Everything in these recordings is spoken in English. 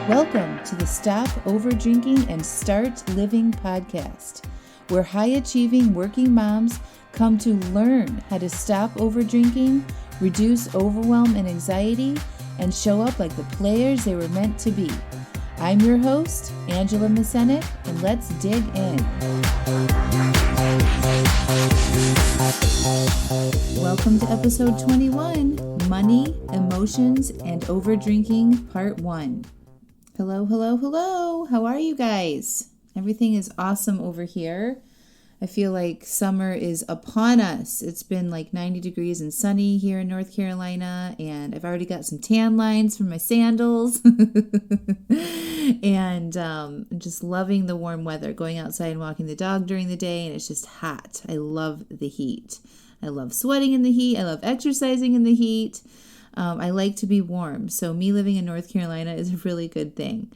Welcome to the Stop Overdrinking and Start Living podcast, where high-achieving working moms come to learn how to stop overdrinking, reduce overwhelm and anxiety, and show up like the players they were meant to be. I'm your host, Angela Mascenik, and let's dig in. Welcome to episode 21, Money, Emotions, and Overdrinking, Part 1. Hello. How are you guys? Everything is awesome over here. I feel like summer is upon us. It's been like 90 degrees and sunny here in North Carolina, and I've already got some tan lines from my sandals. And I'm just loving the warm weather, going outside and walking the dog during the day, and it's just hot. I love the heat. I love sweating in the heat. I love exercising in the heat. I like to be warm, so me living in North Carolina is a really good thing.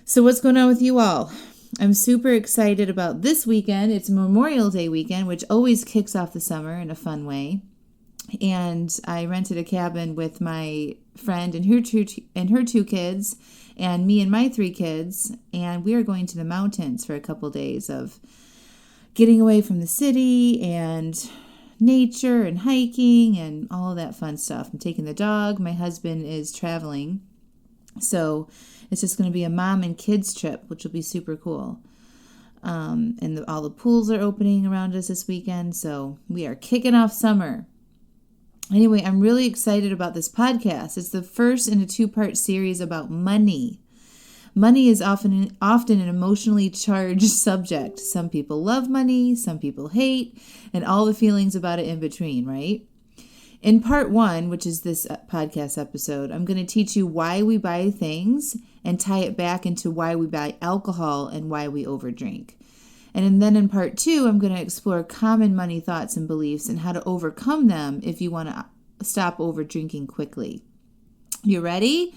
So what's going on with you all? I'm super excited about this weekend. It's Memorial Day weekend, which always kicks off the summer in a fun way. And I rented a cabin with my friend and her two kids, and me and my 3 kids, and we are going to the mountains for a couple days of getting away from the city and nature and hiking and all of that fun stuff. I'm taking the dog. My husband is traveling. So it's just going to be a mom and kids trip, which will be super cool. And all the pools are opening around us this weekend. So we are kicking off summer. Anyway, I'm really excited about this podcast. It's the first in a 2-part series about money. Money is often an emotionally charged subject. Some people love money, some people hate, and all the feelings about it in between, right? In part 1, which is this podcast episode, I'm going to teach you why we buy things and tie it back into why we buy alcohol and why we overdrink. And then in part 2, I'm going to explore common money thoughts and beliefs and how to overcome them if you want to stop overdrinking quickly. You ready?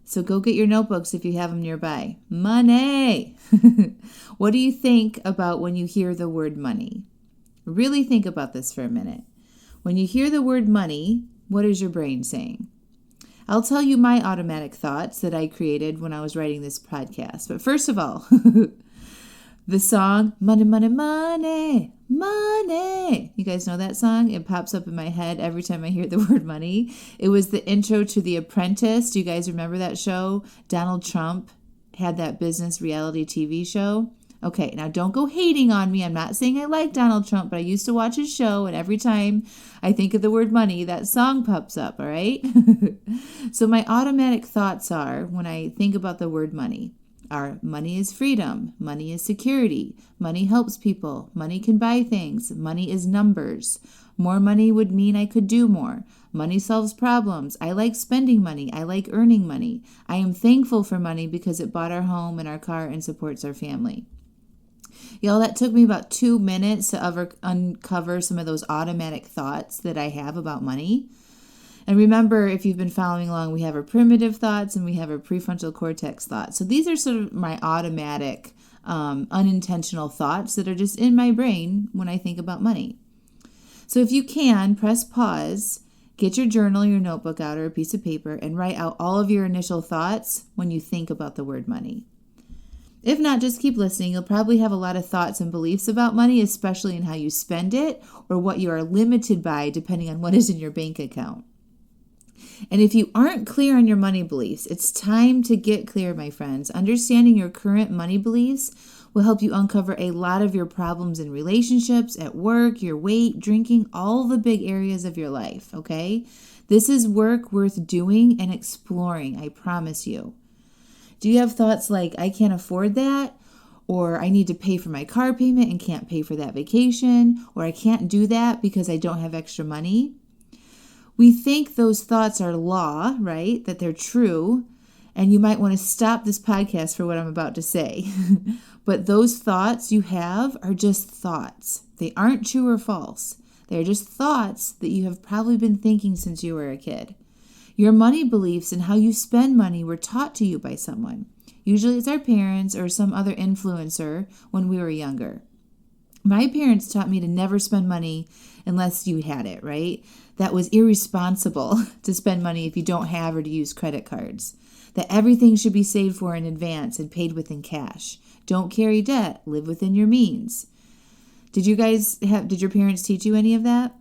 So go get your notebooks if you have them nearby. Money! What do you think about when you hear the word money? Really think about this for a minute. When you hear the word money, what is your brain saying? I'll tell you my automatic thoughts that I created when I was writing this podcast. But first of all, the song, Money, Money, Money, Money. You guys know that song? It pops up in my head every time I hear the word money. It was the intro to The Apprentice. Do you guys remember that show? Donald Trump had that business reality TV show. Okay, now don't go hating on me. I'm not saying I like Donald Trump, but I used to watch his show, and every time I think of the word money, that song pops up, all right? So my automatic thoughts are, when I think about the word money, are money is freedom, money is security, money helps people, money can buy things, money is numbers. More money would mean I could do more. Money solves problems. I like spending money. I like earning money. I am thankful for money because it bought our home and our car and supports our family. Y'all, that took me about 2 minutes to uncover some of those automatic thoughts that I have about money. And remember, if you've been following along, we have our primitive thoughts and we have our prefrontal cortex thoughts. So these are sort of my automatic, unintentional thoughts that are just in my brain when I think about money. So if you can, press pause, get your journal, your notebook out, or a piece of paper, and write out all of your initial thoughts when you think about the word money. If not, just keep listening. You'll probably have a lot of thoughts and beliefs about money, especially in how you spend it or what you are limited by depending on what is in your bank account. And if you aren't clear on your money beliefs, it's time to get clear, my friends. Understanding your current money beliefs will help you uncover a lot of your problems in relationships, at work, your weight, drinking, all the big areas of your life, okay? This is work worth doing and exploring, I promise you. Do you have thoughts like, I can't afford that? Or I need to pay for my car payment and can't pay for that vacation? Or I can't do that because I don't have extra money? We think those thoughts are law, right? That they're true. And you might want to stop this podcast for what I'm about to say. But those thoughts you have are just thoughts. They aren't true or false. They're just thoughts that you have probably been thinking since you were a kid. Your money beliefs and how you spend money were taught to you by someone. Usually it's our parents or some other influencer when we were younger. My parents taught me to never spend money unless you had it, right? That was irresponsible to spend money if you don't have or to use credit cards. That everything should be saved for in advance and paid with in cash. Don't carry debt. Live within your means. Did your parents teach you any of that?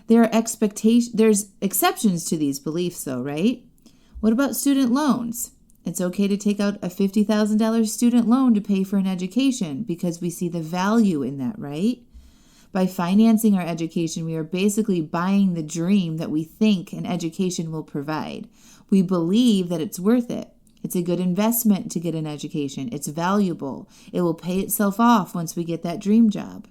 There's exceptions to these beliefs though, right? What about student loans? It's okay to take out a $50,000 student loan to pay for an education because we see the value in that, right? By financing our education, we are basically buying the dream that we think an education will provide. We believe that it's worth it. It's a good investment to get an education. It's valuable. It will pay itself off once we get that dream job.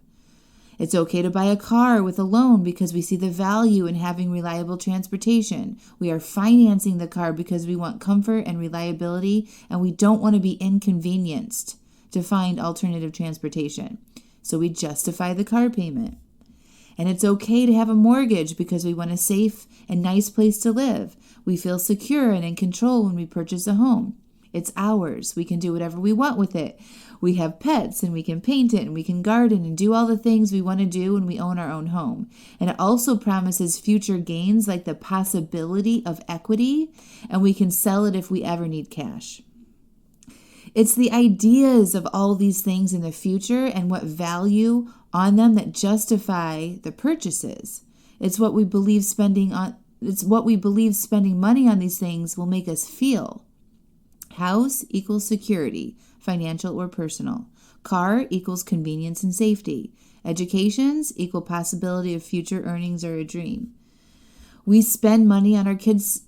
It's okay to buy a car with a loan because we see the value in having reliable transportation. We are financing the car because we want comfort and reliability, and we don't want to be inconvenienced to find alternative transportation. So we justify the car payment. And it's okay to have a mortgage because we want a safe and nice place to live. We feel secure and in control when we purchase a home. It's ours. We can do whatever we want with it. We have pets and we can paint it and we can garden and do all the things we want to do when we own our own home. And it also promises future gains like the possibility of equity, and we can sell it if we ever need cash. It's the ideas of all these things in the future and what value on them that justify the purchases. It's what we believe spending money on these things will make us feel. House equals security, financial or personal. Car equals convenience and safety. Educations equal possibility of future earnings or a dream. We spend money on our kids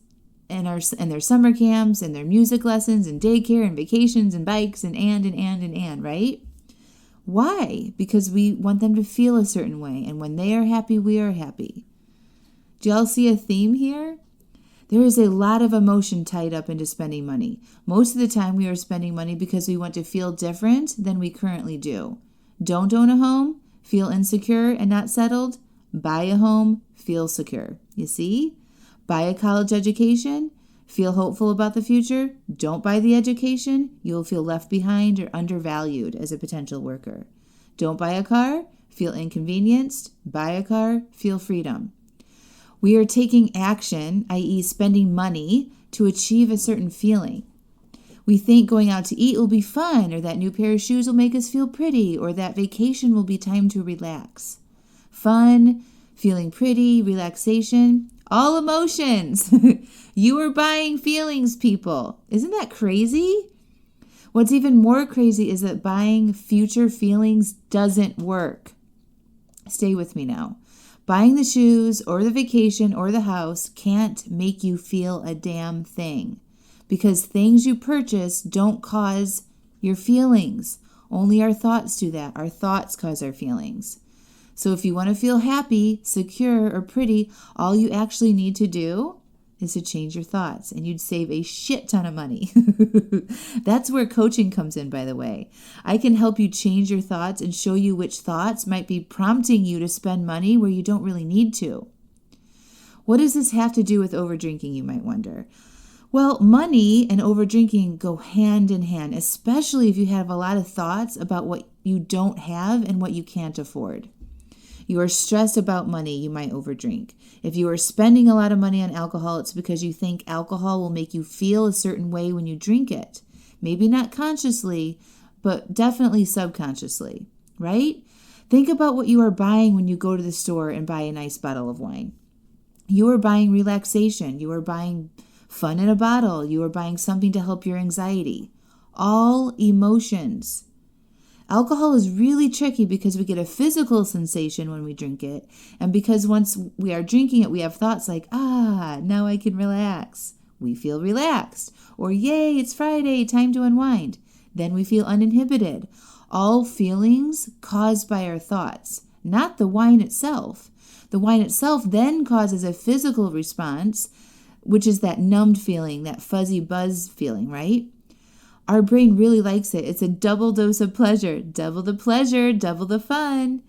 and their summer camps and their music lessons and daycare and vacations and bikes and, right? Why? Because we want them to feel a certain way, and when they are happy, we are happy. Do y'all see a theme here? There is a lot of emotion tied up into spending money. Most of the time we are spending money because we want to feel different than we currently do. Don't own a home, feel insecure and not settled. Buy a home, feel secure. You see? Buy a college education, feel hopeful about the future. Don't buy the education, you'll feel left behind or undervalued as a potential worker. Don't buy a car, feel inconvenienced. Buy a car, feel freedom. We are taking action, i.e. spending money, to achieve a certain feeling. We think going out to eat will be fun, or that new pair of shoes will make us feel pretty, or that vacation will be time to relax. Fun, feeling pretty, relaxation, all emotions. You are buying feelings, people. Isn't that crazy? What's even more crazy is that buying future feelings doesn't work. Stay with me now. Buying the shoes or the vacation or the house can't make you feel a damn thing, because things you purchase don't cause your feelings. Only our thoughts do that. Our thoughts cause our feelings. So if you want to feel happy, secure, or pretty, all you actually need to do is to change your thoughts, and you'd save a shit ton of money. That's where coaching comes in, by the way. I can help you change your thoughts and show you which thoughts might be prompting you to spend money where you don't really need to. What does this have to do with overdrinking, you might wonder? Well, money and overdrinking go hand in hand, especially if you have a lot of thoughts about what you don't have and what you can't afford. You are stressed about money, you might overdrink. If you are spending a lot of money on alcohol, it's because you think alcohol will make you feel a certain way when you drink it. Maybe not consciously, but definitely subconsciously, right? Think about what you are buying when you go to the store and buy a nice bottle of wine. You are buying relaxation. You are buying fun in a bottle. You are buying something to help your anxiety. All emotions. Alcohol is really tricky because we get a physical sensation when we drink it. And because once we are drinking it, we have thoughts like, now I can relax. We feel relaxed. Or, yay, it's Friday, time to unwind. Then we feel uninhibited. All feelings caused by our thoughts, not the wine itself. The wine itself then causes a physical response, which is that numbed feeling, that fuzzy buzz feeling, right? Our brain really likes it. It's a double dose of pleasure. Double the pleasure, double the fun.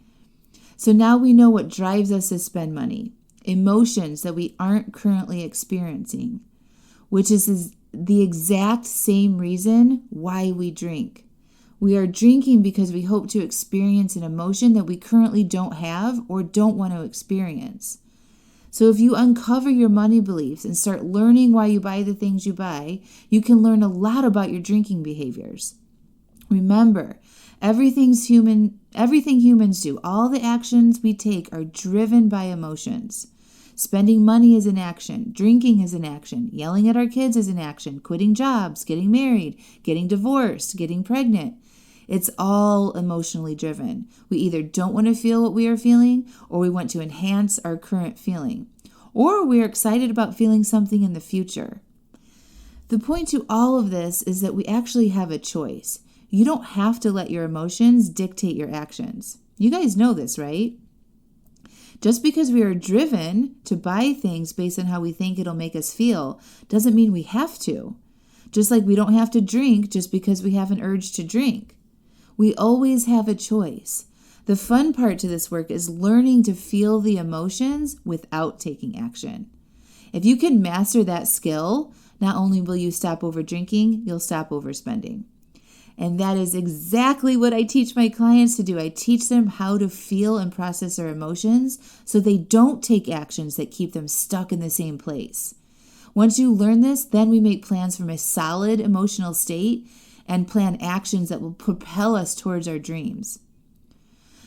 So now we know what drives us to spend money. Emotions that we aren't currently experiencing, which is the exact same reason why we drink. We are drinking because we hope to experience an emotion that we currently don't have or don't want to experience. So if you uncover your money beliefs and start learning why you buy the things you buy, you can learn a lot about your drinking behaviors. Remember, everything humans do, all the actions we take are driven by emotions. Spending money is an action. Drinking is an action. Yelling at our kids is an action. Quitting jobs, getting married, getting divorced, getting pregnant. It's all emotionally driven. We either don't want to feel what we are feeling, or we want to enhance our current feeling, or we are excited about feeling something in the future. The point to all of this is that we actually have a choice. You don't have to let your emotions dictate your actions. You guys know this, right? Just because we are driven to buy things based on how we think it'll make us feel doesn't mean we have to. Just like we don't have to drink just because we have an urge to drink. We always have a choice. The fun part to this work is learning to feel the emotions without taking action. If you can master that skill, not only will you stop over drinking, you'll stop overspending. And that is exactly what I teach my clients to do. I teach them how to feel and process their emotions so they don't take actions that keep them stuck in the same place. Once you learn this, then we make plans from a solid emotional state and plan actions that will propel us towards our dreams.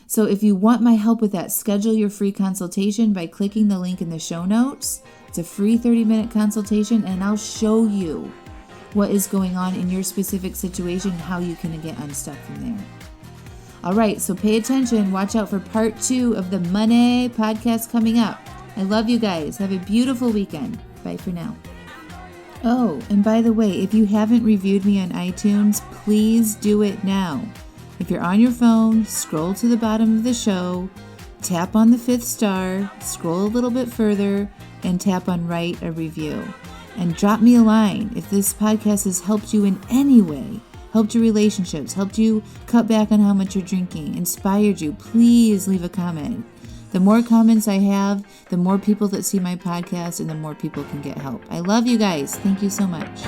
So if you want my help with that, schedule your free consultation by clicking the link in the show notes. It's a free 30-minute consultation, and I'll show you what is going on in your specific situation and how you can get unstuck from there. All right, so pay attention. Watch out for part 2 of the Money podcast coming up. I love you guys. Have a beautiful weekend. Bye for now. Oh, and by the way, if you haven't reviewed me on iTunes, please do it now. If you're on your phone, scroll to the bottom of the show, tap on the 5th star, scroll a little bit further, and tap on write a review. And drop me a line if this podcast has helped you in any way, helped your relationships, helped you cut back on how much you're drinking, inspired you. Please leave a comment. The more comments I have, the more people that see my podcast and the more people can get help. I love you guys. Thank you so much.